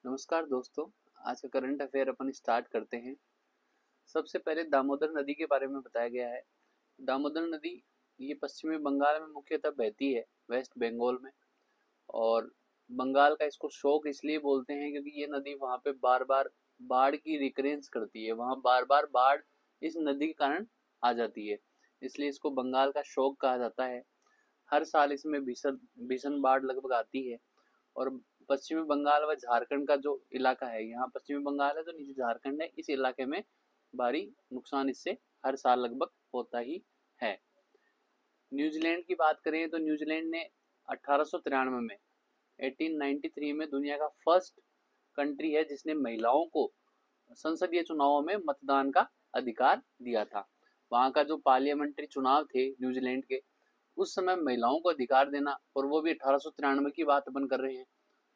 नमस्कार दोस्तों। आज का करंट अफेयर अपन स्टार्ट करते हैं। सबसे पहले दामोदर नदी के बारे में बताया गया है। दामोदर नदी ये पश्चिमी बंगाल में मुख्यतः बहती है, वेस्ट बंगाल में। और बंगाल का इसको शोक इसलिए बोलते हैं क्योंकि ये नदी वहाँ पे बार बार बाढ़ की रिकरेंस करती है, वहाँ बार बार बाढ़ इस नदी के कारण आ जाती है, इसलिए इसको बंगाल का शोक कहा जाता है। हर साल इसमें भीषण भीषण बाढ़ लगभग आती है। और पश्चिमी बंगाल व झारखंड का जो इलाका है, यहाँ पश्चिमी बंगाल है तो नीचे झारखंड है, इस इलाके में भारी नुकसान इससे हर साल लगभग होता ही है। न्यूजीलैंड की बात करें तो न्यूजीलैंड ने 1893 में 1893 में दुनिया का फर्स्ट कंट्री है जिसने महिलाओं को संसदीय चुनावों में मतदान का अधिकार दिया था। वहाँ का जो पार्लियामेंट्री चुनाव थे न्यूजीलैंड के, उस समय महिलाओं को अधिकार देना, और वो भी 1893 की बात अपन कर रहे हैं,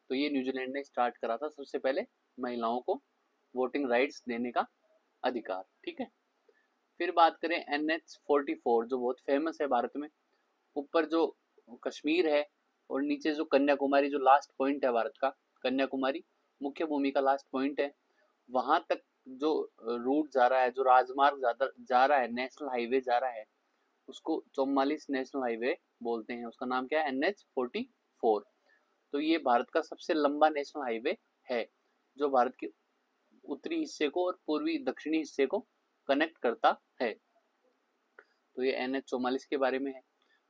तो ये न्यूजीलैंड ने स्टार्ट करा था सबसे पहले महिलाओं को वोटिंग राइट्स देने का अधिकार। ठीक है। फिर बात करें NH-44 जो बहुत फेमस है भारत में। ऊपर जो कश्मीर है और नीचे जो कन्याकुमारी, जो लास्ट पॉइंट है भारत का, कन्याकुमारी मुख्य भूमि का लास्ट पॉइंट है, वहां तक जो रूट जा रहा है, जो राजमार्ग जा रहा है, नेशनल हाईवे जा रहा है, उसको 44 नेशनल हाईवे बोलते हैं। उसका नाम क्या है? NH-44। तो ये भारत का सबसे लंबा नेशनल हाईवे है जो भारत के उत्तरी हिस्से को और पूर्वी दक्षिणी हिस्से को कनेक्ट करता है। तो ये NH-44 के बारे में है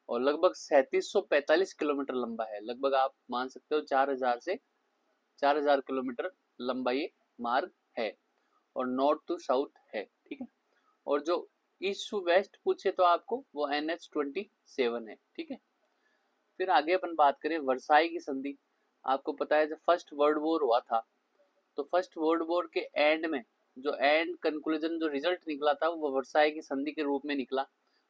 और लगभग 3745 किलोमीटर लंबा है। लगभग आप मान सकते हो 4000 किलोमीटर लंबा ये मार्ग है और नॉर्थ टू साउथ है। ठीक है। और जो ईस्ट टू वेस्ट पूछे तो आपको वो NH-27 है। ठीक है। फिर आगे अपन बात करें वर्साई की संधि। आपको पता है जब फर्स्ट वर्ल्ड वॉर हुआ था, तो फर्स्ट वर्ल्ड वॉर के एंड में जो एंड कंक्लूजन, जो रिजल्ट निकला था, वो वर्साई की संधि के रूप में निकला।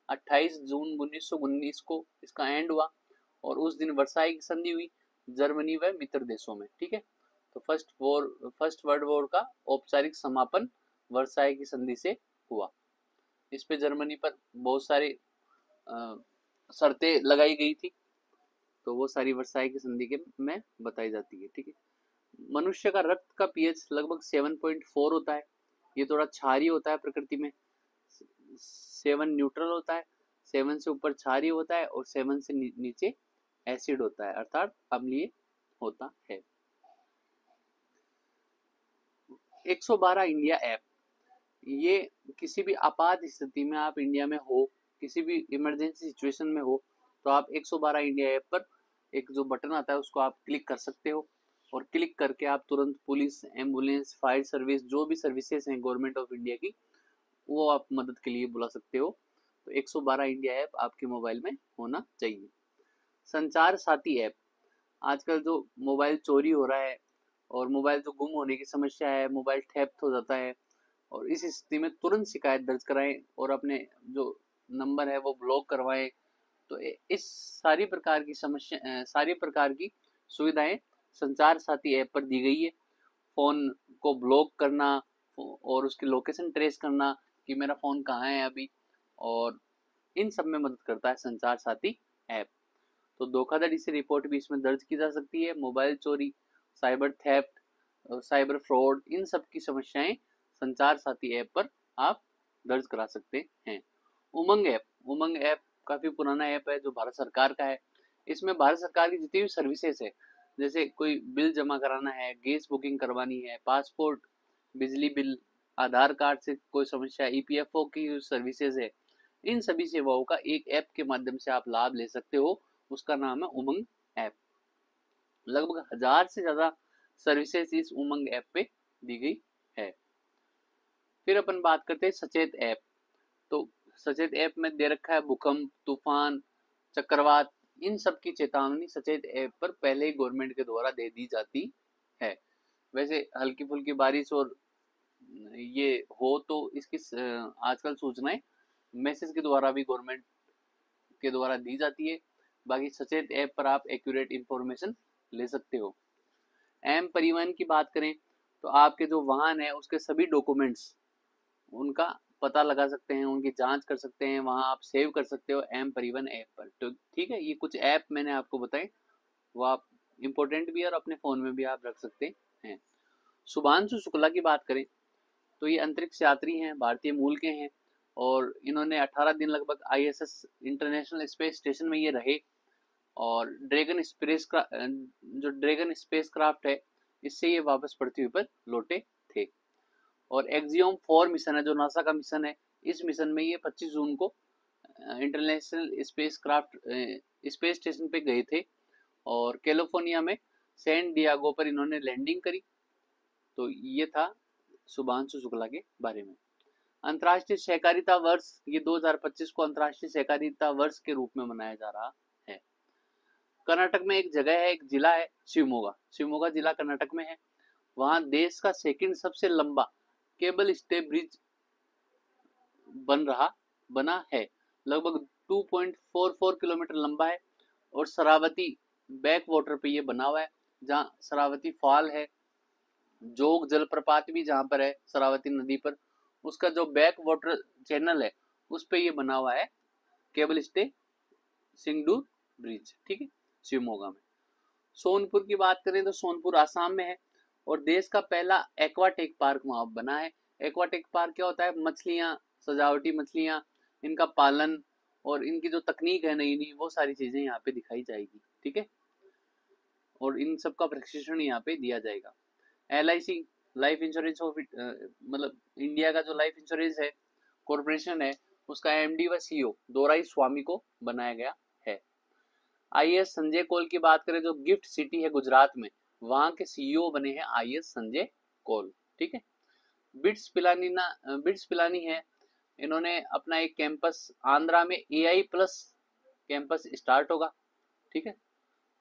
28 जून 1919 को इसका एंड हुआ और उस दिन वर्साई की संधि हुई जर्मनी व मित्र देशों में। ठीक है। तो फर्स्ट वर्ल्ड वॉर का औपचारिक समापन वर्साई की संधि से हुआ। इस पे जर्मनी पर बहुत सारी शर्तें लगाई गई थी, तो वो सारी वर्साई की संधि के में बताई जाती है। ठीक है। मनुष्य का रक्त का पीएच लगभग 7.4 होता है। ये थोड़ा क्षारीय होता है प्रकृति में। 7 न्यूट्रल होता है, 7 से ऊपर क्षारीय होता है और 7 से नीचे एसिड होता है, अर्थात अम्लीय होता है। 112 इंडिया ऐप, ये किसी भी आपात स्थिति में आप इंडिया में हो, किसी भी इमरजेंसी सिचुएशन में हो, तो आप 112 इंडिया ऐप पर एक जो बटन आता है उसको आप क्लिक कर सकते हो और क्लिक करके आप तुरंत पुलिस, एम्बुलेंस, फायर सर्विस, जो भी सर्विसेज हैं गवर्नमेंट ऑफ इंडिया की, वो आप मदद के लिए बुला सकते हो। तो 112 इंडिया ऐप आपके मोबाइल में होना चाहिए। संचार साथी ऐप, आजकल जो मोबाइल चोरी हो रहा है और मोबाइल जो गुम होने की समस्या है, मोबाइल थेफ्ट हो जाता है, और इस स्थिति में तुरंत शिकायत दर्ज कराएं और अपने जो नंबर है वो ब्लॉक करवाएं। तो इस सारी प्रकार की सुविधाएं संचार साथी ऐप पर दी गई है। फोन को ब्लॉक करना और उसकी लोकेशन ट्रेस करना कि मेरा फोन कहाँ है अभी, और इन सब में मदद करता है संचार साथी ऐप। तो धोखाधड़ी से रिपोर्ट भी इसमें दर्ज की जा सकती है। मोबाइल चोरी, साइबर थेफ्ट, साइबर फ्रॉड, इन सब की समस्याएं संचार साथी ऐप पर आप दर्ज करा सकते हैं। उमंग ऐप काफी पुराना ऐप है जो भारत सरकार का है। इसमें भारत सरकार की जितनी भी सर्विसेज है, जैसे कोई बिल जमा कराना है, गैस बुकिंग करवानी है, पासपोर्ट, बिजली बिल, आधार कार्ड से कोई समस्या, EPFO की सर्विसेज है, इन सभी सेवाओं का एक ऐप के माध्यम से आप लाभ ले सकते हो। उसका नाम है उमंग ऐप। लगभग 1000 से ज्यादा सर्विसेज इस उमंग ऐप पे दी गई है। फिर अपन बात करते हैं सचेत ऐप। तो सचेत ऐप में दे रखा है भूकंप, तूफान, चक्रवात, इन सब की चेतावनी सचेत ऐप पर पहले ही गवर्नमेंट के द्वारा दे दी जाती है। वैसे हल्की फुल्की बारिश और ये हो तो इसकी आजकल सूचनाएं मैसेज के द्वारा भी गवर्नमेंट के द्वारा दी जाती है। बाकी सचेत ऐप पर आप एक्यूरेट इंफॉर्मेशन ले सकते हो। एम परिवहन की बात करें तो आपके जो वाहन है उसके सभी डॉक्यूमेंट्स, उनका पता लगा सकते हैं, उनकी जांच कर सकते हैं, वहां आप सेव कर सकते हो एम परिवहन ऐप पर। तो ठीक है, ये कुछ ऐप मैंने आपको बताए, वो आप इम्पोर्टेंट भी है और अपने फ़ोन में भी आप रख सकते हैं। शुभांशु शुक्ला की बात करें तो ये अंतरिक्ष यात्री हैं, भारतीय मूल के हैं और इन्होंने 18 दिन लगभग ISS इंटरनेशनल स्पेस स्टेशन में ये रहे और जो ड्रैगन स्पेस क्राफ्ट है इससे ये वापस पृथ्वी पर लौटे थे। और एक्सियोम 4 मिशन है जो नासा का मिशन है, इस मिशन में ये 25 जून को international space craft space station पे गए थे और कैलिफोर्निया में सैन डियागो पर इन्होंने लैंडिंग करी। तो ये था शुभांशु शुक्ला के बारे में। अंतर्राष्ट्रीय सहकारिता वर्ष, ये 2025 को अंतर्राष्ट्रीय सहकारिता वर्ष के रूप में मनाया जा रहा है। कर्नाटक में एक जगह है, एक जिला है शिवमोगा जिला कर्नाटक में है। वहां देश का सेकंड सबसे लंबा केबल स्टे ब्रिज बना है, लगभग 2.44 किलोमीटर लंबा है और शरावती बैक वाटर पे ये बना हुआ है, जहाँ शरावती फॉल है, जोग जलप्रपात भी जहाँ पर है शरावती नदी पर, उसका जो बैक वाटर चैनल है उस पे ये बना हुआ है केबल स्टे सिंगडूर ब्रिज, ठीक है, शिवमोगा में। सोनपुर की बात करें तो सोनपुर आसाम में है और देश का पहला एक्वाटेक पार्क वहां बना है। एक्वाटेक पार्क क्या होता है? मछलियां, सजावटी मछलियां, इनका पालन और इनकी जो तकनीक है नई नई, वो सारी चीजें यहाँ पे दिखाई जाएगी, ठीक है, और इन सब का प्रशिक्षण यहाँ पे दिया जाएगा। LIC लाइफ इंश्योरेंस ऑफ मतलब इंडिया का जो लाइफ इंश्योरेंस है कॉर्पोरेशन है, उसका MD व CEO दोराई स्वामी को बनाया गया है। IAS संजय कौल की बात करें जो गिफ्ट सिटी है गुजरात में, वहां के CEO बने हैं IAS संजय कौल, ठीक है। बिट्स पिलानी है, इन्होंने अपना एक कैंपस आंध्रा में AI प्लस कैंपस स्टार्ट होगा, ठीक है,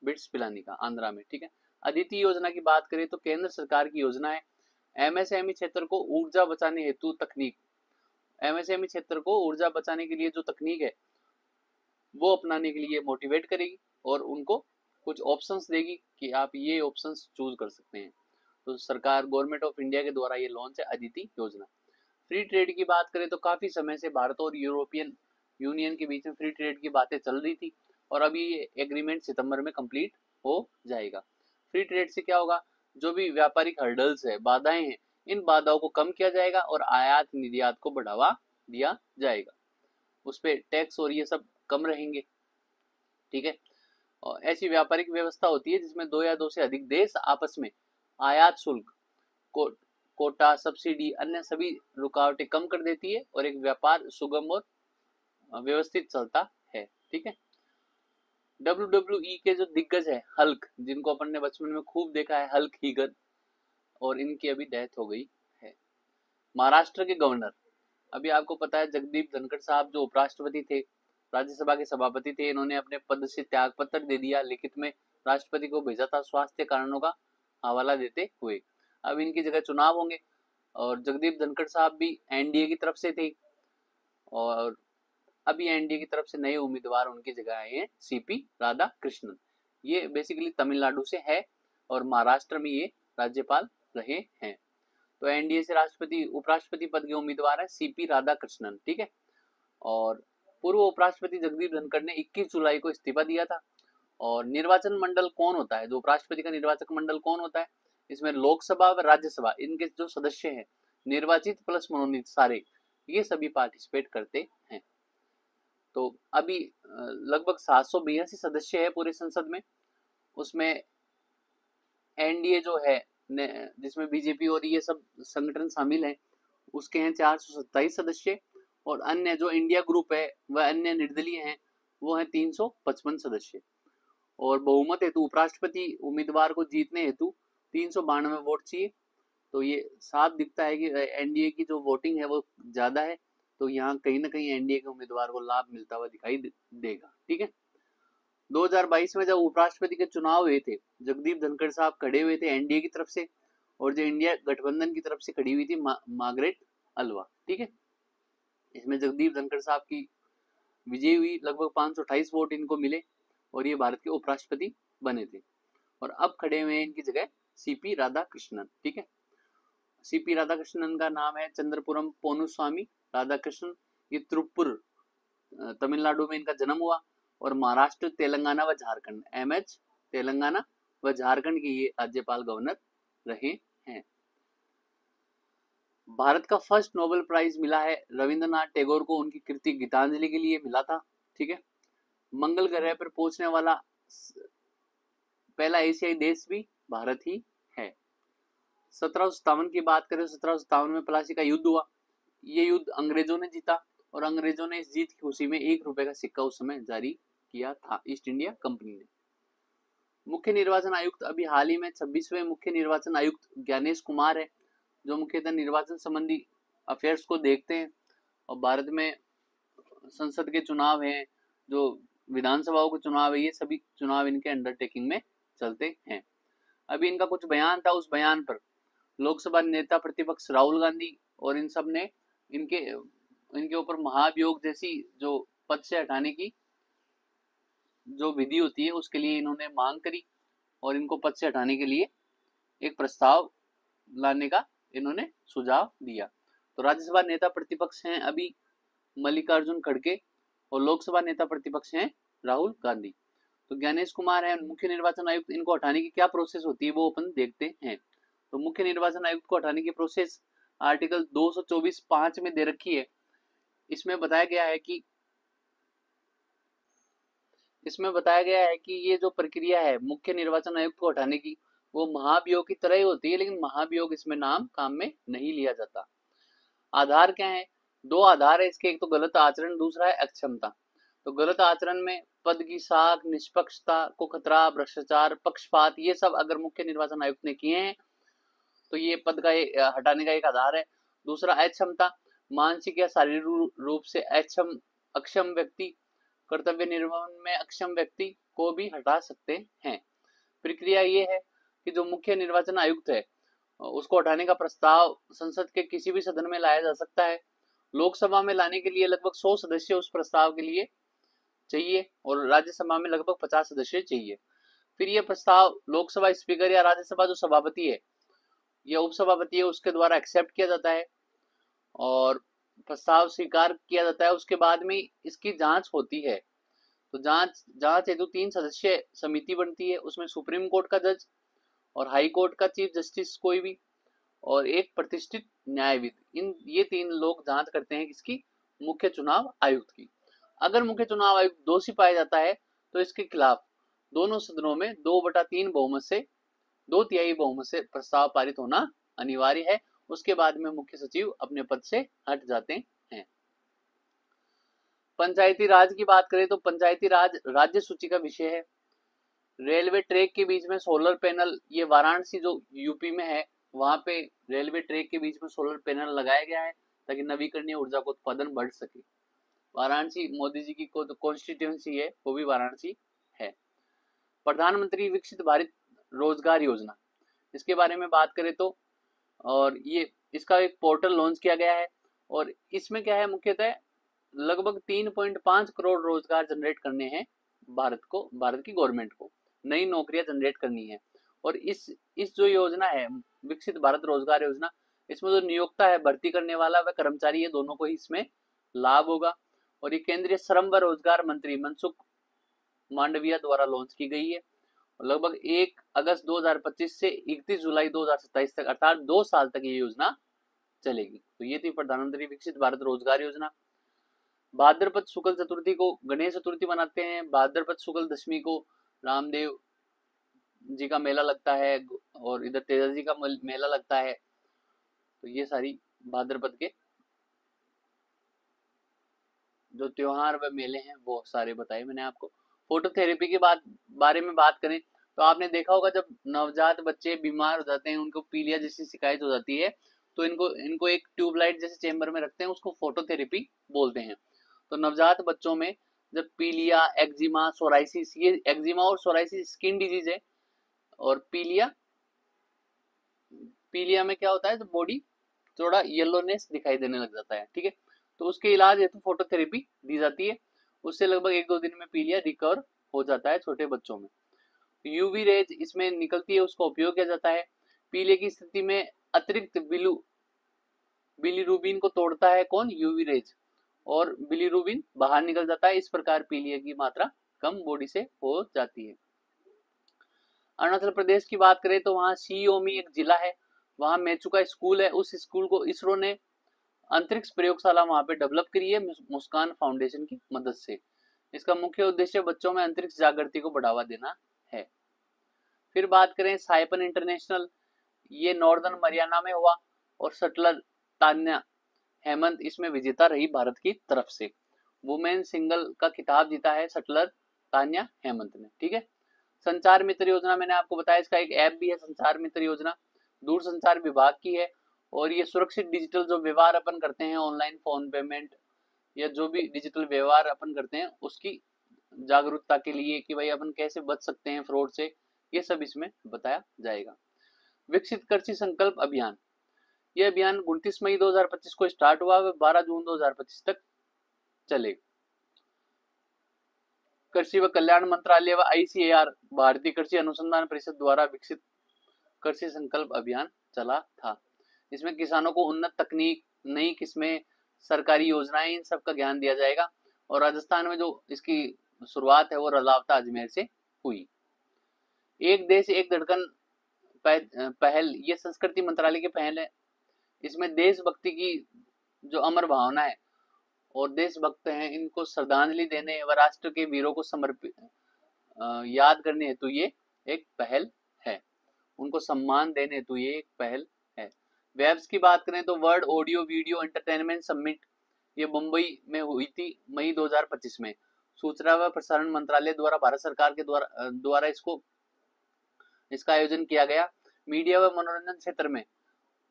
बिट्स पिलानी का आंध्रा में, ठीक है। अदिति योजना की बात करें तो केंद्र सरकार की योजना है। MSME क्षेत्र को ऊर्जा बचाने हेतु तकनीक, MSME क्षेत्र को ऊर्जा बचाने के लिए जो तकनीक है वो अपनाने के लिए मोटिवेट करेगी और उनको कुछ ऑप्शंस देगी कि आप ये ऑप्शंस चूज कर सकते हैं। तो सरकार गवर्नमेंट ऑफ इंडिया के द्वारा ये लॉन्च है अदिति योजना। फ्री ट्रेड की बात करें तो काफी समय से भारत और यूरोपियन यूनियन के बीच में फ्री ट्रेड की बातें चल रही थी और अभी ये एग्रीमेंट सितंबर में कंप्लीट हो जाएगा। फ्री ट्रेड से क्या होगा? जो भी व्यापारिक हर्डल्स है, बाधाएं हैं, इन बाधाओं को कम किया जाएगा और आयात निर्यात को बढ़ावा दिया जाएगा, उस पर टैक्स और ये सब कम रहेंगे, ठीक है। और ऐसी व्यापारिक व्यवस्था होती है जिसमें 2 या 2 से अधिक देश आपस में आयात शुल्क, कोटा, सब्सिडी, अन्य सभी रुकावटें कम कर देती है और एक व्यापार सुगम और व्यवस्थित चलता है, ठीक है। WWE के जो दिग्गज है हल्क, जिनको अपन ने बचपन में खूब देखा है, हल्क हीगन, और इनकी अभी डेथ हो गई है। महाराष्ट्र के गवर्नर, अभी आपको पता है जगदीप धनखड़ साहब जो उपराष्ट्रपति थे, राज्यसभा के सभापति थे, इन्होंने अपने पद से त्याग पत्र दे दिया, लिखित में राष्ट्रपति को भेजा था स्वास्थ्य कारणों का हवाला देते हुए। अब इनकी जगह चुनाव होंगे और जगदीप धनखड़ साहब भी NDA की तरफ से थे और अभी NDA की तरफ से नए उम्मीदवार उनकी जगह आए हैं CP राधाकृष्णन। ये बेसिकली तमिलनाडु से है और महाराष्ट्र में ये राज्यपाल रहे हैं। तो NDA से राष्ट्रपति उपराष्ट्रपति पद के उम्मीदवार है CP राधाकृष्णन, ठीक है। और पूर्व उपराष्ट्रपति जगदीप धनखड़ ने 21 जुलाई को इस्तीफा दिया था। और निर्वाचन मंडल कौन होता है? जो उपराष्ट्रपति का निर्वाचक मंडल कौन होता है? इसमें लोकसभा व राज्यसभा, इनके जो सदस्य हैं निर्वाचित प्लस मनोनीत सारे, ये सभी पार्टिसिपेट करते हैं। तो अभी लगभग 782 सदस्य है पूरे संसद में, उसमें NDA जो है जिसमें BJP और ये सब संगठन शामिल हैं उसके हैं 427 सदस्य और अन्य जो इंडिया ग्रुप है वह अन्य निर्दलीय हैं वो हैं 355 सदस्य। और बहुमत हेतु उपराष्ट्रपति उम्मीदवार को जीतने हेतु 392 वोट चाहिए। तो ये साफ दिखता है कि NDA की जो वोटिंग है वो ज्यादा है, तो यहाँ कहीं ना कहीं NDA के उम्मीदवार को लाभ मिलता हुआ दिखाई देगा, ठीक है। 2022 में जब उपराष्ट्रपति के चुनाव हुए थे, जगदीप धनखड़ साहब खड़े हुए थे NDA की तरफ से और जो इंडिया गठबंधन की तरफ से खड़ी हुई थी मार्गरेट अल्वा, ठीक है। इसमें जगदीप धनखड़ साहब की विजय हुई, लगभग 528 वोट इनको मिले और ये भारत के उपराष्ट्रपति बने थे। और अब खड़े हुए हैं इनकी जगह CP राधाकृष्णन, ठीक है। CP राधाकृष्णन का नाम है चंद्रपुरम पोनुस्वामी राधाकृष्णन। ये तिरुप्पुर तमिलनाडु में इनका जन्म हुआ और महाराष्ट्र, तेलंगाना व झारखंड, MH तेलंगाना व झारखंड के ये राज्यपाल गवर्नर रहे हैं। भारत का फर्स्ट नोबेल प्राइज मिला है रविंद्रनाथ टैगोर को, उनकी कृति गीतांजलि के लिए मिला था। ठीक है। मंगल ग्रह पर पहुंचने वाला पहला एशियाई देश भी भारत ही है। 1757 की बात करें, 1757 में प्लासी का युद्ध हुआ। ये युद्ध अंग्रेजों ने जीता और अंग्रेजों ने इस जीत की खुशी में 1 रुपए का सिक्का उस समय जारी किया था ईस्ट इंडिया कंपनी ने। मुख्य निर्वाचन आयुक्त अभी हाल ही में 26वें मुख्य निर्वाचन आयुक्त ज्ञानेश कुमार है, जो मुख्यतः निर्वाचन संबंधी अफेयर्स को देखते हैं। और भारत में संसद के चुनाव हैं, जो विधानसभाओं के चुनाव है, ये सभी चुनाव इनके अंडरटेकिंग में चलते हैं। अभी इनका कुछ बयान था, उस बयान पर लोकसभा नेता प्रतिपक्ष राहुल गांधी और इन सब ने इनके ऊपर महाभियोग जैसी जो पद से हटाने की जो विधि होती है उसके लिए इन्होंने मांग करी और इनको पद से हटाने के लिए एक प्रस्ताव लाने का इन्होंने सुझाव दिया। तो राज्यसभा नेता प्रतिपक्ष हैं अभी मल्लिकार्जुन खड़गे और लोकसभा नेता प्रतिपक्ष हैं राहुल गांधी। तो ज्ञानेश कुमार है मुख्य निर्वाचन आयुक्त, इनको हटाने की क्या प्रोसेस होती है वो अपन देखते हैं। तो मुख्य निर्वाचन आयुक्त को हटाने की प्रोसेस आर्टिकल 224(5) में दे रखी है। इसमें बताया गया है कि ये जो प्रक्रिया है मुख्य निर्वाचन आयुक्त को हटाने की, वो महाभियोग की तरह ही होती है, लेकिन महाभियोग इसमें नाम काम में नहीं लिया जाता। आधार क्या है? 2 आधार है इसके, एक तो गलत आचरण, दूसरा है अक्षमता। तो गलत आचरण में पद की साख, निष्पक्षता को खतरा, भ्रष्टाचार, पक्षपात, ये सब अगर मुख्य निर्वाचन आयुक्त ने किए हैं तो ये पद का हटाने का एक आधार है। दूसरा अक्षमता, मानसिक या शारीरिक रूप से अक्षम व्यक्ति, कर्तव्य निर्वहन में अक्षम व्यक्ति को भी हटा सकते हैं। प्रक्रिया ये है कि जो मुख्य निर्वाचन आयुक्त है उसको हटाने का प्रस्ताव संसद के किसी भी सदन में लाया जा सकता है। लोकसभा में लाने के लिए लगभग 100 सदस्य उस प्रस्ताव के लिए चाहिए और राज्यसभा में लगभग 50 सदस्य चाहिए। फिर यह प्रस्ताव लोकसभा स्पीकर या राज्यसभा जो सभापति है या उपसभापति है उसके द्वारा एक्सेप्ट किया जाता है और प्रस्ताव स्वीकार किया जाता है। उसके बाद में इसकी जांच होती है। तो जांच हेतु 3 सदस्य समिति बनती है, उसमें सुप्रीम कोर्ट का जज और हाई कोर्ट का चीफ जस्टिस कोई भी और एक प्रतिष्ठित न्यायविद, ये 3 लोग जांच करते हैं किसकी? मुख्य चुनाव आयुक्त की। अगर मुख्य चुनाव आयुक्त दोषी पाया जाता है तो इसके खिलाफ दोनों सदनों में 2/3 बहुमत से 2/3 बहुमत से प्रस्ताव पारित होना अनिवार्य है। उसके बाद में मुख्य सचिव अपने पद से हट जाते हैं। पंचायती राज की बात करें तो पंचायती राज राज्य सूची का विषय है। रेलवे ट्रैक के बीच में सोलर पैनल, ये वाराणसी जो यूपी में है वहां पे रेलवे ट्रैक के बीच में सोलर पैनल लगाया गया है ताकि नवीकरणीय ऊर्जा का उत्पादन बढ़ सके। वाराणसी मोदी जी की कॉन्स्टिट्यूएंसी है, वो भी वाराणसी है। प्रधानमंत्री विकसित भारत रोजगार योजना, इसके बारे में बात करें तो और ये इसका एक पोर्टल लॉन्च किया गया है और इसमें क्या है, मुख्यतः लगभग 3.5 करोड़ रोजगार जनरेट करने हैं भारत की गवर्नमेंट को नई नौकरियां जनरेट करनी है। और इस जो योजना है विकसित भारत रोजगार योजना, इसमें जो नियोक्ता है भर्ती करने वाला व कर्मचारी है, दोनों को ही इसमें लाभ होगा। और ये केंद्रीय श्रम व रोजगार मंत्री मनसुख मांडविया द्वारा लॉन्च की गई है। लगभग 1 अगस्त 2025 से 31 जुलाई 2027 तक अर्थात 2 साल तक ये योजना चलेगी। तो ये थी प्रधानमंत्री विकसित भारत रोजगार योजना। भाद्रपद शुक्ल चतुर्थी को गणेश चतुर्थी मनाते हैं। भाद्रपद शुक्ल दशमी को रामदेव जी का मेला लगता है और इधर तेजा जी का मेला लगता है। तो ये सारी भाद्रपद के जो त्योहार व मेले हैं वो सारे बताए मैंने आपको। फोटोथेरेपी के बारे में बात करें तो आपने देखा होगा जब नवजात बच्चे बीमार हो जाते हैं, उनको पीलिया जैसी शिकायत हो जाती है, तो इनको एक ट्यूबलाइट जैसे चेम्बर में रखते हैं, उसको फोटोथेरेपी बोलते हैं। तो नवजात बच्चों में जब पीलिया, एक्जिमा, सोराइसिस, ये एक्जिमा और सोराइसिस स्किन डिजीज है और पीलिया में क्या होता है तो बॉडी थोड़ा येलोनेस दिखाई देने लग जाता है। ठीक है, तो उसके इलाज हेतु फोटोथेरेपी दी जाती है। उससे लगभग 1-2 दिन में पीलिया रिकवर हो जाता है छोटे बच्चों में। यूवी रेज इसमें निकलती है, उसका उपयोग किया जाता है। पीलिया की स्थिति में अतिरिक्त बिलीरुबिन को तोड़ता है कौन? यूवी रेज, और बिलीरुबिन बाहर निकल जाता है। इस प्रकार पीलिया की मात्रा कम बॉडी से हो जाती है। अरुणाचल प्रदेश की बात करें तो वहां शियोमी एक जिला है वहां मेचुका स्कूल है, उस स्कूल को इसरो ने अंतरिक्ष प्रयोगशाला वहां पे डेवलप करी है मुस्कान फाउंडेशन की मदद से। इसका मुख्य उद्देश्य बच्चों में अंतरिक्ष जागृति को बढ़ावा देना है। फिर बात करें साइपन इंटरनेशनल, ये नॉर्दर्न मरियाना में हुआ और शटलर तान्या हेमंत इसमें विजेता रही भारत की तरफ से। वुमेन सिंगल का खिताब जीता है शटलर तान्या हेमंत ने। ठीक है। संचार मित्र योजना मैंने आपको बताया, इसका एक ऐप भी है संचार मित्र योजना, दूरसंचार विभाग की है और ये सुरक्षित डिजिटल जो व्यवहार अपन करते हैं, ऑनलाइन फोन पेमेंट या जो भी डिजिटल व्यवहार अपन करते हैं उसकी जागरूकता के लिए कि भाई अपन कैसे बच सकते हैं फ्रॉड से, ये सब इसमें बताया जाएगा। विकसित कृषि संकल्प अभियान, यह अभियान 29 मई 2025 को स्टार्ट हुआ, 12 जून 2025 तक चलेगा। कृषि व कल्याण मंत्रालय व ICAR भारतीय कृषि अनुसंधान परिषद द्वारा विकसित कृषि संकल्प अभियान चला था। इसमें किसानों को उन्नत तकनीक, नई किस्में, सरकारी योजनाएं, इन सब का ज्ञान दिया जाएगा। और राजस्थान में जो इसकी शुरुआत है वो रलावता अजमेर से हुई। एक देश एक धड़कन पहल, ये संस्कृति मंत्रालय की पहल है। इसमें देशभक्ति की जो अमर भावना है और देशभक्त हैं इनको श्रद्धांजलि देने व राष्ट्र के वीरों को समर्पित याद करने हेतु ये एक पहल है, उनको सम्मान देने हेतु ये एक पहल है। वेब्स की बात करें तो world audio video entertainment summit, ये मुंबई में हुई थी मई 2025 में। सूचना व प्रसारण मंत्रालय द्वारा भारत सरकार के द्वारा इसका आयोजन किया गया। मीडिया व मनोरंजन क्षेत्र में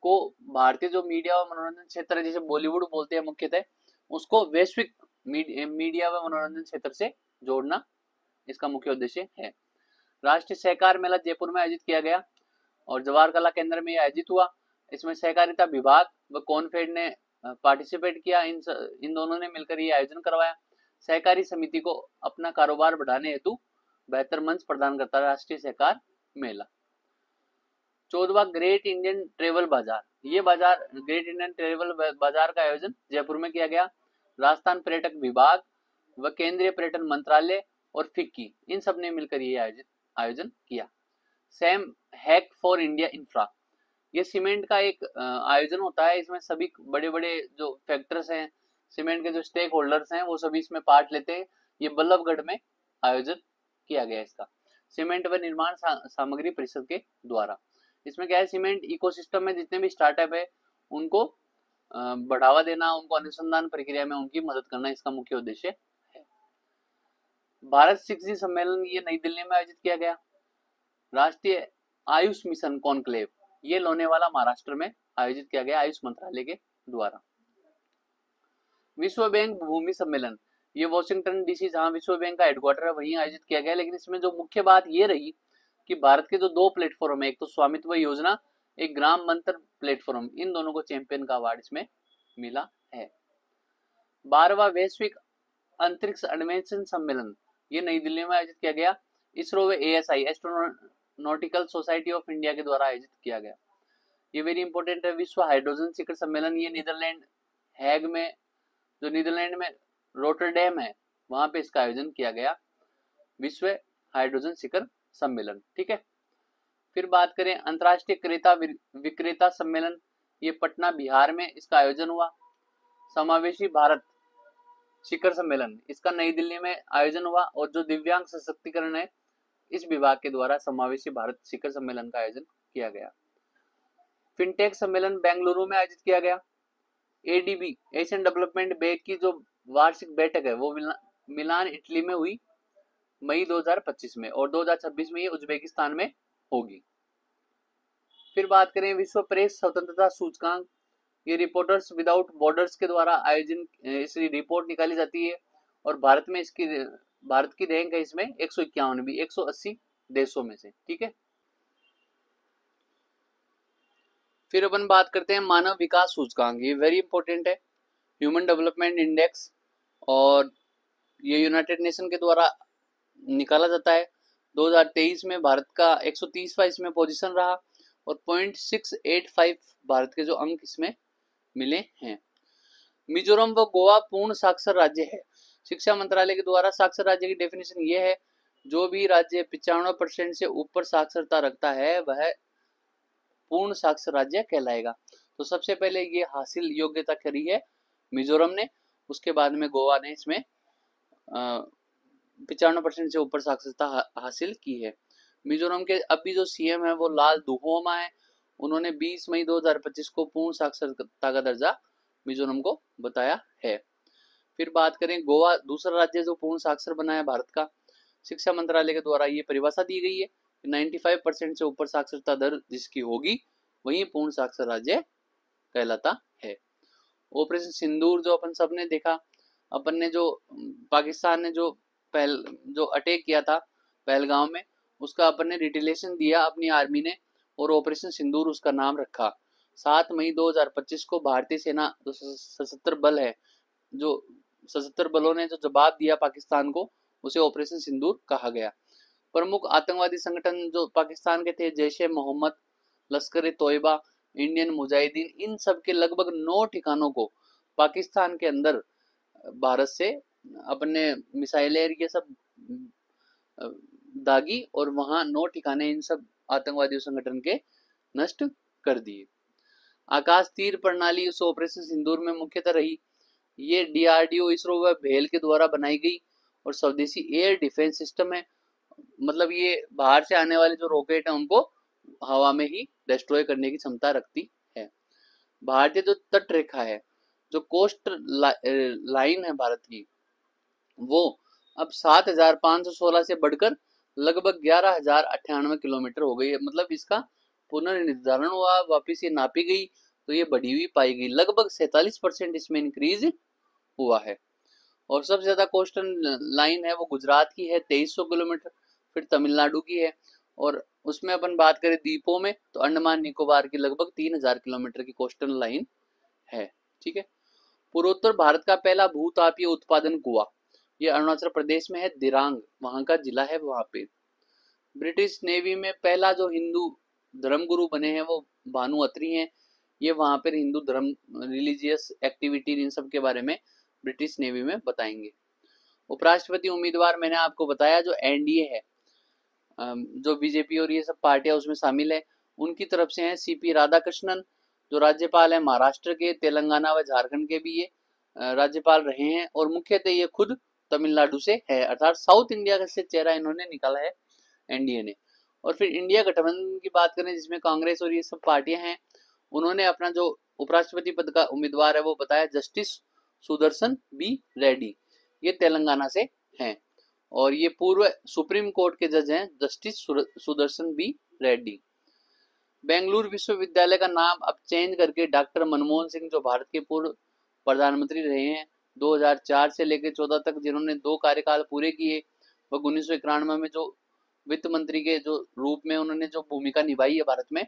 को भारतीय जो मीडिया व मनोरंजन क्षेत्र है, जैसे बॉलीवुड बोलते हैं मुख्यतः, उसको वैश्विक मीडिया व मनोरंजन क्षेत्र से जोड़ना इसका मुख्य उद्देश्य है। राष्ट्रीय सहकार मेला जयपुर में आयोजित किया गया और जवाहर कला केंद्र में आयोजित हुआ। इसमें सहकारिता विभाग व कॉनफेड ने पार्टिसिपेट किया, इन दोनों ने मिलकर ये आयोजन करवाया। सहकारी समिति को अपना कारोबार बढ़ाने हेतु बेहतर मंच प्रदान करता है राष्ट्रीय सहकार मेला। 14वां ग्रेट इंडियन ट्रेवल बाजार, ये बाजार ग्रेट इंडियन ट्रेवल बाजार का आयोजन जयपुर में किया गया। राजस्थान पर्यटक विभाग व केंद्रीय पर्यटन मंत्रालय और फिक्की, इन सब ने मिलकर ये आयोजन किया। Sam hack for India infra, ये सीमेंट का एक आयोजन होता है। इसमें सभी बड़े बड़े जो फैक्टर्स हैं, सीमेंट के जो स्टेक होल्डर्स हैं, वो सभी इसमें पार्ट लेते हैं। ये बल्लभगढ़ में आयोजन किया गया इसका, सीमेंट व निर्माण सामग्री परिषद के द्वारा। इसमें क्या है, सीमेंट इकोसिस्टम में जितने भी स्टार्टअप है उनको बढ़ावा देना, उनको अनुसंधान प्रक्रिया में उनकी मदद करना इसका मुख्य उद्देश्य है। भारत 6G सम्मेलन, ये नई दिल्ली में आयोजित किया गया। राष्ट्रीय आयुष मिशन कॉन्क्लेव, ये लोनेवाला महाराष्ट्र में आयोजित किया गया आयुष मंत्रालय के द्वारा। विश्व बैंक भूमि सम्मेलन, ये वॉशिंगटन DC, जहां विश्व बैंक का हेडक्वार्टर है, वहीं आयोजित किया गया। लेकिन इसमें जो मुख्य बात ये रही कि भारत के जो 2 प्लेटफॉर्म है, एक तो स्वामित्व योजना, एक ग्राम मंत्र प्लेटफॉर्म, इन दोनों को चैंपियन का अवार्ड इसमें मिला है। 12वां वैश्विक अंतरिक्ष अन्वेषण सम्मेलन, ये नई दिल्ली में आयोजित किया गया। इसरो व ASI astronautical society of India के द्वारा आयोजित किया गया। ये वेरी इंपॉर्टेंट है। विश्व हाइड्रोजन शिखर सम्मेलन, ये नीदरलैंड हैग में, जो नीदरलैंड में रोटरडैम है, वहां पे इसका आयोजन किया गया, विश्व हाइड्रोजन शिखर सम्मेलन। ठीक है। फिर बात करें अंतर्राष्ट्रीय क्रेता विक्रेता सम्मेलन, ये पटना बिहार में इसका आयोजन हुआ। समावेशी भारत शिखर सम्मेलन, इसका नई दिल्ली में आयोजन हुआ और जो दिव्यांग सशक्तिकरण है, इस विभाग के द्वारा समावेशी भारत शिखर सम्मेलन का आयोजन किया गया। फिनटेक सम्मेलन बेंगलुरु में आयोजित किया गया। ADB एशियन डेवलपमेंट बैंक की जो वार्षिक बैठक है वो मिलान इटली में हुई मई 2025 में, और 2026 में ये उज्बेकिस्तान में होगी। फिर बात करें विश्व प्रेस स्वतंत्रता सूचकांक, ये रिपोर्टर्स विदाउट बॉर्डर्स के द्वारा आयोजन इसकी रिपोर्ट निकाली जाती है और भारत की रैंक है इसमें 151, 180 देशों में से। ठीक है। फिर अपन बात करते हैं मानव विकास सूचकांक, ये वेरी इंपॉर्टेंट है, ह्यूमन डेवलपमेंट इंडेक्स, और ये यूनाइटेड नेशन के द्वारा निकाला जाता है। 2023 में भारत का 130वां इसमें पोजीशन रहा और 0.685 भारत के जो अंक इसमें मिले हैं। मिजोरम व गोवा पूर्ण साक्षर राज्य है। शिक्षा मंत्रालय के द्वारा साक्षर राज्य की डेफिनेशन ये है, जो भी राज्य 95% से ऊपर साक्षरता रखता है वह पूर्ण साक्षर राज्य कहलाएगा। तो सबसे पहले ये हासिल योग्यता करी है मिजोरम ने, उसके बाद में गोवा ने इसमें 95% से ऊपर साक्षरता हासिल की है। मिजोरम के अभी जो सीएम है वो लाल दुहोमा है, उन्होंने 20 मई 2025 को पूर्ण साक्षरता का दर्जा मिजोरम को बताया है। फिर बात करें गोवा, दूसरा राज्य जो पूर्ण साक्षर बना है भारत का, शिक्षा मंत्रालय के द्वारा ये परिभाषा दी गई है 95% से ऊपर साक्षरता दर जिसकी होगी वही पूर्ण साक्षर राज्य कहलाता है। ऑपरेशन सिंदूर जो अपन सबने देखा, अपन ने जो पाकिस्तान ने जो अटैक किया था पहलगाम में, उसका अपन ने रिटेलिएशन दिया अपनी आर्मी ने और ऑपरेशन सिंदूर उसका नाम रखा। 7 मई 2025 को भारतीय सेना जो सशस्त्र बल है, जो सशस्त्र बलों ने जो जवाब दिया पाकिस्तान को, उसे ऑपरेशन सिंदूर कहा गया। प्रमुख आतंकवादी संगठन जो पाकिस्तान के थे, जैश ए मोहम्मद, लश्कर ए तोयबा, इंडियन मुजाहिदीन, इन सब के लगभग 9 ठिकानों को पाकिस्तान के अंदर भारत से अपने मिसाइलें ये सब दागी और वहां 9 ठिकाने इन सब आतंकवादी संगठन के नष्ट कर दिए। आकाश तीर प्रणाली उस ऑपरेशन सिंदूर में मुख्यतः रही। ये डीआरडीओ, इसरो व भेल के द्वारा बनाई गई और स्वदेशी एयर डिफेंस सिस्टम है। मतलब ये बाहर से आने वाले जो रॉकेट है उनको हवा में ही डिस्ट्रॉय करने की क्षमता रखती है। भारतीय जो तट रेखा है, जो कोस्ट लाइन है भारत की, वो अब 7,516 से बढ़कर लगभग 11,098 किलोमीटर हो गई है। मतलब इसका पुनर्निर्धारण हुआ, वापिस ये नापी गई तो ये बढ़ी हुई पाई गई, लगभग 47% इसमें इंक्रीज हुआ है। और सबसे ज्यादा कोस्टल लाइन है वो गुजरात की है 2300 किलोमीटर, फिर तमिलनाडु की है, और उसमें अपन बात करें द्वीपों में तो अंडमान निकोबार की लगभग 3000 किलोमीटर की कोस्टल लाइन है। ठीक है। पूर्वोत्तर भारत का पहला भूतापीय उत्पादन कुआं, ये अरुणाचल प्रदेश में है, दिरांग वहां का जिला है वहां पे। ब्रिटिश नेवी में पहला जो हिंदू धर्मगुरु बने हैं वो भानु अत्री हैं, ये वहां पर हिंदू धर्म रिलीजियस एक्टिविटी इन सब के बारे में ब्रिटिश नेवी में बताएंगे। उपराष्ट्रपति उम्मीदवार मैंने आपको बताया जो एनडीए है, जो बीजेपी और ये सब पार्टियां उसमें शामिल है, उनकी तरफ से हैं सीपी राधाकृष्णन, जो राज्यपाल है महाराष्ट्र के, तेलंगाना व झारखंड के भी ये राज्यपाल रहे हैं, और मुख्यतः ये खुद तमिलनाडु से है, अर्थात साउथ इंडिया से चेहरा इन्होंने निकाला है एनडीए ने। और फिर इंडिया गठबंधन की बात करें जिसमें कांग्रेस और ये सब पार्टियां हैं, उन्होंने अपना जो उपराष्ट्रपति पद का उम्मीदवार है वो बताया जस्टिस सुदर्शन बी रेड्डी, ये तेलंगाना से हैं, और ये पूर्व सुप्रीम कोर्ट के जज हैं जस्टिस सुदर्शन बी रेड्डी। बेंगलुरु विश्वविद्यालय का नाम अब चेंज करके डॉक्टर मनमोहन सिंह, जो भारत के पूर्व प्रधानमंत्री रहे हैं 2004 से लेकर 14 तक, जिन्होंने 2 कार्यकाल पूरे किए, वह 1991 में जो वित्त मंत्री के जो रूप में उन्होंने जो भूमिका निभाई है भारत में,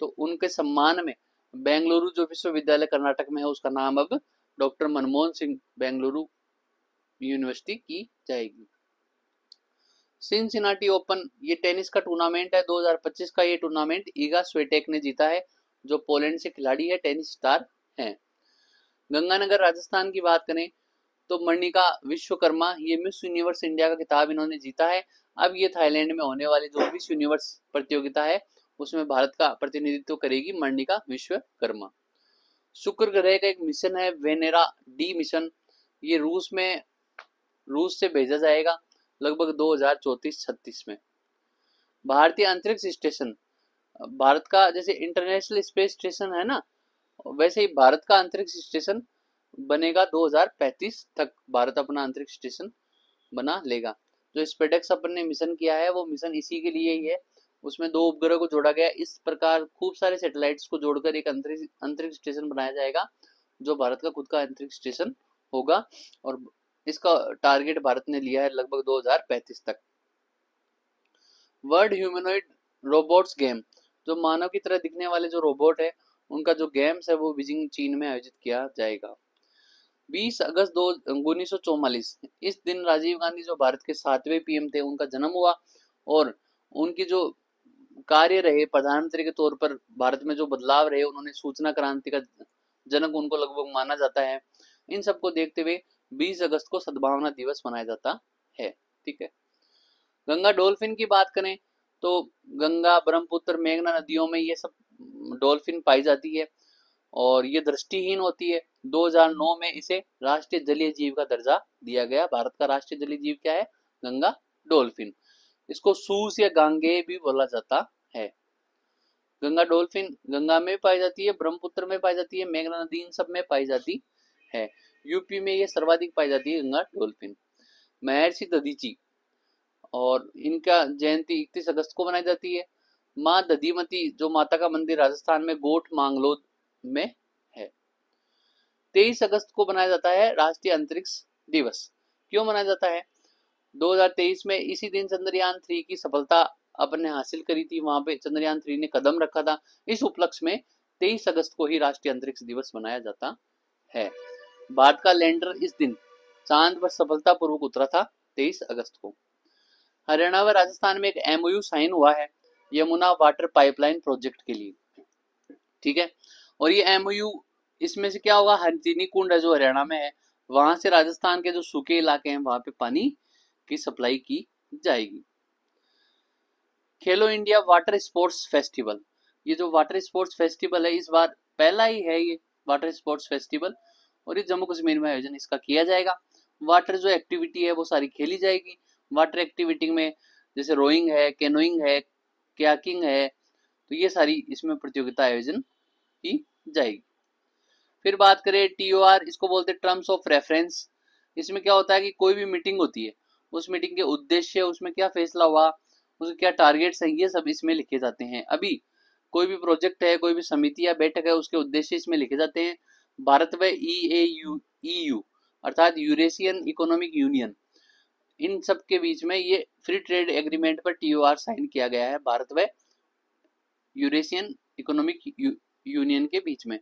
तो उनके सम्मान में बेंगलुरु जो विश्वविद्यालय कर्नाटक में है उसका नाम अब डॉक्टर मनमोहन सिंह बेंगलुरु यूनिवर्सिटी की जाएगी। सिनसिनाटी ओपन, ये टेनिस का टूर्नामेंट है 2025 का, ये टूर्नामेंट ईगा स्विएटेक ने जीता है, जो पोलैंड से खिलाड़ी है, टेनिस स्टार हैं। गंगानगर राजस्थान की बात करें तो मर्निका विश्वकर्मा, ये मिस यूनिवर्स इंडिया का खिताब इन्होंने जीता है। अब ये थाईलैंड में होने वाली जो मिस यूनिवर्स प्रतियोगिता है उसमें भारत का प्रतिनिधित्व करेगी मर्निका विश्वकर्मा। शुक्र ग्रह का एक मिशन है वेनेरा डी मिशन, ये रूस से भेजा जाएगा लगभग 2034-36 में। भारतीय अंतरिक्ष स्टेशन, भारत का जैसे इंटरनेशनल स्पेस स्टेशन है ना, वैसे ही भारत का अंतरिक्ष स्टेशन बनेगा 2035 तक, भारत अपना अंतरिक्ष स्टेशन बना लेगा। जो स्पेडेक्स अपन ने मिशन किया है वो मिशन इसी के लिए ही है, उसमें 2 उपग्रह को जोड़ा गया, इस प्रकार खूब सारे सैटेलाइट्स को जोड़कर एक अंतरिक्ष स्टेशन बनाया जाएगा जो भारत का खुद का अंतरिक्ष स्टेशन होगा, और इसका टारगेट भारत ने लिया है लगभग 2035 तक। वर्ल्ड ह्यूमनॉइड रोबोट्स गेम, जो मानव की तरह दिखने वाले जो रोबोट है उनका जो गेम्स है वो बीजिंग चीन में आयोजित किया जाएगा। 20 अगस्त 1944, इस दिन राजीव गांधी जो भारत के 7वें पीएम थे उनका जन्म हुआ, और उनकी जो कार्य रहे प्रधानमंत्री के तौर पर भारत में जो बदलाव रहे, उन्होंने सूचना क्रांति का जनक उनको लगभग माना जाता है। इन सबको देखते हुए 20 अगस्त को सद्भावना दिवस मनाया जाता है। ठीक है। गंगा डॉल्फिन की बात करें तो गंगा, ब्रह्मपुत्र, मेघना नदियों में ये सब डॉल्फिन पाई जाती है और ये दृष्टिहीन होती है। 2009 में इसे राष्ट्रीय जलीय जीव का दर्जा दिया गया। भारत का राष्ट्रीय जलीय जीव क्या है? गंगा डॉल्फिन। इसको सूस या गांगे भी बोला जाता है। गंगा डॉल्फिन गंगा में पाई जाती है, ब्रह्मपुत्र में पाई जाती है, मेघना नदी, इन सब में पाई जाती है। यूपी में ये सर्वाधिक पाई जाती है गंगा डॉल्फिन। महर्षि दधीची और इनका जयंती 31 अगस्त को मनाई जाती है। माँ दधीमती जो माता का मंदिर राजस्थान में गोठ मांगलोद में है। 23 अगस्त को मनाया जाता है राष्ट्रीय अंतरिक्ष दिवस। क्यों मनाया जाता है? 2023 में इसी दिन चंद्रयान 3 की सफलता अपन ने हासिल करी थी। वहां पे चंद्रयान 3 ने कदम रखा था। इस उपलक्ष्य में 23 अगस्त को ही राष्ट्रीय अंतरिक्ष दिवस मनाया जाता है। भारत का लैंडर इस दिन चांद पर सफलतापूर्वक उतरा था 23 अगस्त को। हरियाणा व राजस्थान में एक एमओयू साइन हुआ है यमुना वाटर पाइपलाइन प्रोजेक्ट के लिए, ठीक है। और ये एमओयू इसमें से क्या होगा? हरतिनी कुंड है जो हरियाणा में है, वहां से राजस्थान के जो सूखे इलाके हैं वहां पे पानी की सप्लाई की जाएगी। खेलो इंडिया वाटर स्पोर्ट्स फेस्टिवल, ये जो वाटर स्पोर्ट्स फेस्टिवल है इस बार पहला ही है ये वाटर स्पोर्ट्स फेस्टिवल, और ये जम्मू कश्मीर में आयोजन इसका किया जाएगा। वाटर जो एक्टिविटी है वो सारी खेली जाएगी। वाटर एक्टिविटी में जैसे रोइंग है, कैनोइंग है, कयाकिंग है, तो ये सारी इसमें प्रतियोगिता आयोजन की जाएगी। फिर बात करें टीओआर, इसको बोलते हैं टर्म्स ऑफ रेफरेंस। इसमें क्या होता है कि कोई भी मीटिंग होती है, उस मीटिंग के उद्देश्य, उसमें क्या फैसला हुआ, उसके क्या टारगेट्स हैं, ये सब इसमें लिखे जाते हैं। अभी कोई भी प्रोजेक्ट है, कोई भी समिति या बैठक है, उसके उद्देश्य इसमें लिखे जाते हैं। भारत व ईयू अर्थात यूरेशियन इकोनॉमिक यूनियन, इन सब के बीच में ये फ्री ट्रेड एग्रीमेंट पर टीओआर साइन किया गया है भारत व यूरेशियन इकोनॉमिक यूनियन के बीच में।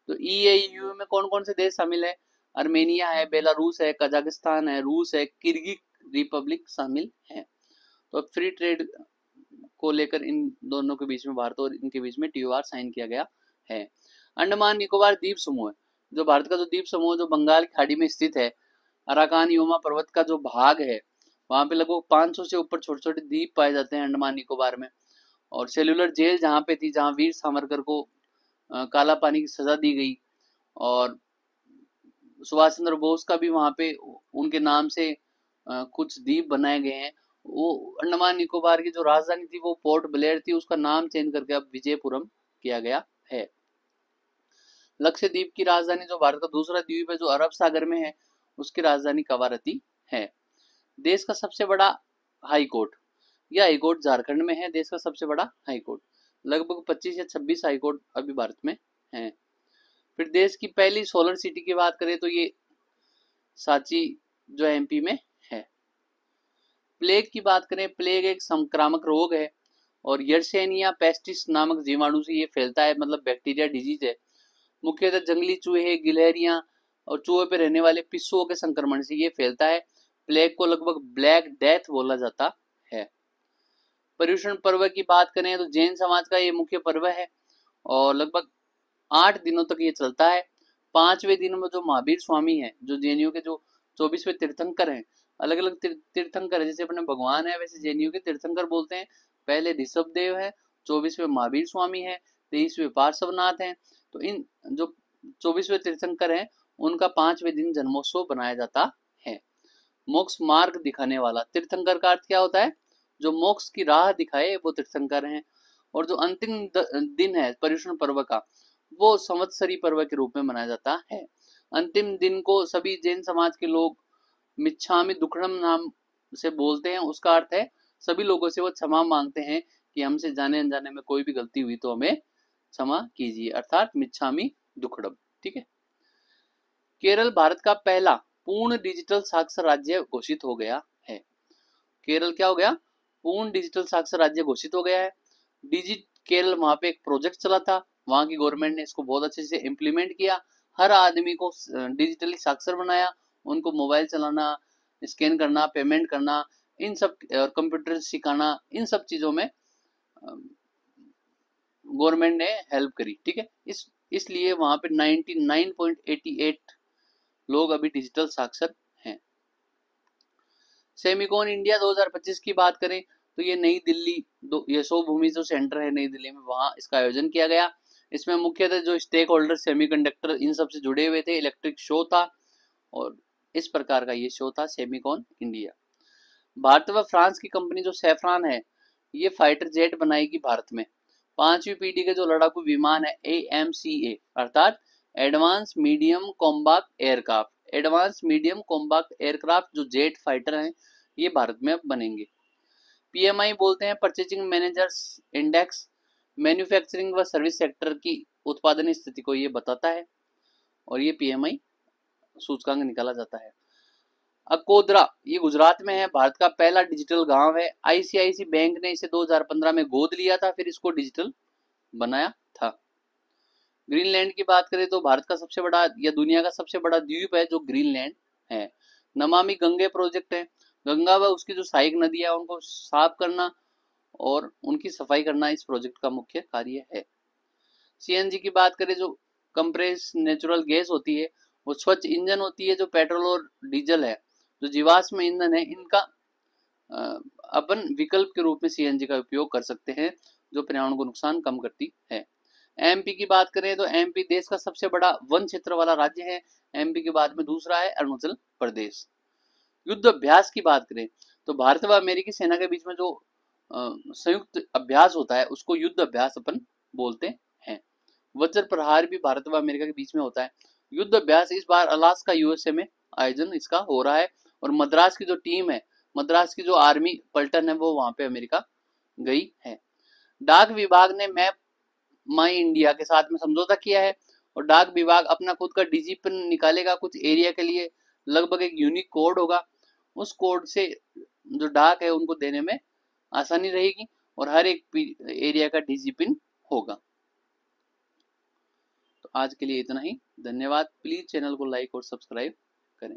तो ईएयू में कौन कौन से देश शामिल है? अर्मेनिया है, बेलारूस है, कजाकिस्तान है, रूस है, किर्गिज रिपब्लिक शामिल है। तो फ्री ट्रेड को लेकर इन दोनों के बीच में, भारत और इनके बीच में टीओआर साइन किया गया है। अंडमान निकोबार द्वीप समूह, जो भारत का जो द्वीप समूह जो बंगाल की खाड़ी में स्थित है, अराकान योमा पर्वत का जो भाग है वहां पे लगभग 500 से ऊपर छोटे छोटे द्वीप पाए जाते हैं अंडमान निकोबार में। और सेलुलर जेल जहाँ पे थी, जहाँ वीर सावरकर को काला पानी की सजा दी गई, और सुभाष चंद्र बोस का भी वहां पे उनके नाम से कुछ द्वीप बनाए गए हैं। वो अंडमान निकोबार की जो राजधानी थी वो पोर्ट ब्लेयर थी, उसका नाम चेंज करके अब विजयपुरम किया गया है। लक्षद्वीप की राजधानी, जो भारत का दूसरा द्वीप है जो अरब सागर में है, उसकी राजधानी कवारती है। देश का सबसे बड़ा हाई कोर्ट, यह हाई कोर्ट झारखंड में है। देश का सबसे बड़ा हाई कोर्ट, लगभग 25 या 26 हाई कोर्ट अभी भारत में है। फिर देश की पहली सोलर सिटी की बात करें तो ये सांची जो एमपी में है। प्लेग की बात करें, प्लेग एक संक्रामक रोग है और यर्सेनिया पेस्टिस नामक जीवाणु से ये फैलता है, मतलब बैक्टीरिया डिजीज है। मुख्यतः जंगली चूहे, गिलहरियां और चूहे पे रहने वाले पिस्सुओं के संक्रमण से ये फैलता है। प्लेग को लगभग ब्लैक डेथ बोला जाता है। पर्युषण पर्व की बात करें तो जैन समाज का ये मुख्य पर्व है और लगभग 8 दिनों तक ये चलता है। 5वें दिन में जो महावीर स्वामी है, जो जेएनयू के जो 24वें तीर्थंकर हैं, अलग अलग तीर्थंकर है, जैसे अपने भगवान है वैसे जेएनयू के तीर्थंकर बोलते हैं। पहले ऋषभ देव है, 24वें महावीर स्वामी है, 23वें पार्श्वनाथ है। तो इन जो 24वें तीर्थंकर हैं उनका 5वें दिन जन्मोत्सव बनाया जाता है। मोक्ष मार्ग दिखाने वाला, तीर्थंकर का अर्थ क्या होता है? जो मोक्ष की राह दिखाए वो तीर्थंकर हैं। और जो अंतिम दिन है पर्युषण पर्व का, वो संवत्सरी पर्व के रूप में मनाया जाता है। अंतिम दिन को सभी जैन समाज के लोग मिच्छामि दुक्कडम नाम से बोलते हैं। उसका अर्थ है सभी लोगों से वो क्षमा मांगते हैं कि हमसे जाने अनजाने में कोई भी गलती हुई तो हमें क्षमा कीजिए, अर्थात मिच्छामि दुक्कडम, ठीक है। केरल भारत का पहला पूर्ण डिजिटल साक्षर राज्य घोषित हो गया है। केरल क्या हो गया? पूर्ण डिजिटल साक्षर राज्य घोषित हो गया है। डिजिट केरल, वहां पे एक प्रोजेक्ट चला था, वहां की गवर्नमेंट ने इसको बहुत अच्छे से इम्प्लीमेंट किया। हर आदमी को डिजिटली साक्षर बनाया, उनको मोबाइल चलाना, स्कैन करना, पेमेंट करना, इन सब कंप्यूटर सिखाना, इन सब चीजों में गवर्नमेंट ने हेल्प करी, ठीक है। इसलिए वहां पे 99.88 लोग अभी डिजिटल साक्षर हैं। सेमिकॉन इंडिया 2025 की बात करें तो ये नई दिल्ली यशो भूमि जो सेंटर है नई दिल्ली में, वहाँ इसका आयोजन किया गया। इसमें मुख्यतः जो स्टेक होल्डर, सेमीकंडक्टर, इन सब से जुड़े हुए थे। इलेक्ट्रिक शो था और इस प्रकार का ये शो था सेमिकॉन इंडिया। भारत व फ्रांस की कंपनी जो सैफरान है, ये फाइटर जेट बनाएगी भारत में। 5वीं पीढ़ी के जो लड़ाकू विमान है AMCA अर्थात advance medium combat aircraft, advance medium combat aircraft जो जेट फाइटर हैं, ये भारत में अब बनेंगे। PMI बोलते हैं परचेजिंग मैनेजर्स इंडेक्स, मैन्युफैक्चरिंग व सर्विस सेक्टर की उत्पादन स्थिति को ये बताता है और ये PMI सूचकांक निकाला जाता है। अकोदरा ये गुजरात में है, भारत का पहला डिजिटल गांव है। ICICI बैंक ने इसे 2015 में गोद लिया था, फिर इसको डिजिटल बनाया था। ग्रीनलैंड की बात करें तो भारत का सबसे बड़ा या दुनिया का सबसे बड़ा द्वीप है जो ग्रीनलैंड है। नमामि गंगे प्रोजेक्ट है, गंगा व उसकी जो सहायक नदियां है उनको साफ करना और उनकी सफाई करना इस प्रोजेक्ट का मुख्य कार्य है। CNG की बात करें, जो कंप्रेस नेचुरल गैस होती है, वो स्वच्छ ईंधन होती है। जो पेट्रोल और डीजल है, जो जीवाश्म ईंधन है, इनका अपन विकल्प के रूप में CNG का उपयोग कर सकते हैं, जो पर्यावरण को नुकसान कम करती है। MP की बात करें तो MP देश का सबसे बड़ा वन क्षेत्र वाला राज्य है। MP के बाद में दूसरा है अरुणाचल प्रदेश। युद्ध अभ्यास की बात करें तो भारत व अमेरिकी सेना के बीच में जो संयुक्त अभ्यास होता है उसको युद्ध अभ्यास अपन बोलते हैं। वज्र प्रहार भी भारत व अमेरिका के बीच में होता है। युद्ध अभ्यास इस बार अलास्का USA में आयोजन इसका हो रहा है और मद्रास की जो टीम है, मद्रास की जो आर्मी पलटन है, वो वहां पे अमेरिका गई है। डाक विभाग ने मैप माई इंडिया के साथ में समझौता किया है और डाक विभाग अपना खुद का डिजी पिन निकालेगा कुछ एरिया के लिए। लगभग एक यूनिक कोड होगा, उस कोड से जो डाक है उनको देने में आसानी रहेगी और हर एक एरिया का डिजी पिन होगा। तो आज के लिए इतना ही, धन्यवाद। प्लीज चैनल को लाइक और सब्सक्राइब करें।